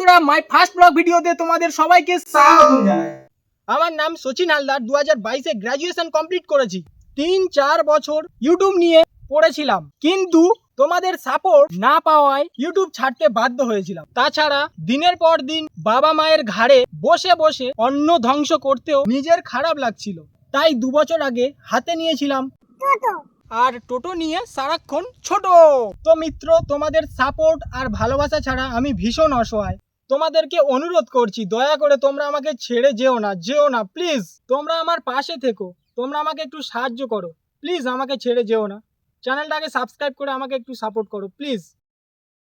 বন্ধুরা my first blog ভিডিওতে তোমাদের সবাইকে স্বাগত জানাই। আমার নাম সচিন হালদার। 2022-এ গ্র্যাজুয়েশন কমপ্লিট করেছি। 3-4 বছর ইউটিউব নিয়ে পড়েছিলাম, কিন্তু তোমাদের সাপোর্ট না পাওয়ায় ইউটিউব ছাড়তে বাধ্য হয়েছিলাম। তাছাড়া দিনের পর দিন বাবা মায়ের ঘাড়ে বসে বসে অন্ন ধ্বংস করতেও নিজের খারাপ লাগছিল। তাই 2 বছর আগে হাতে নিয়েছিলাম আর টোটো নিয়ে সারাক্ষণ ছোট। তো মিত্র, তোমাদের সাপোর্ট আর ভালোবাসা ছাড়া আমি ভীষণ অসহায়। তোমাদেরকে অনুরোধ করছি, দয়া করে তোমরা আমাকে ছেড়ে যেও না প্লিজ। তোমরা আমার পাশে থেকো, তোমরা আমাকে একটু সাহায্য করো প্লিজ, আমাকে ছেড়ে যেও না। চ্যানেলটাকে সাবস্ক্রাইব করে আমাকে একটু সাপোর্ট করো প্লিজ।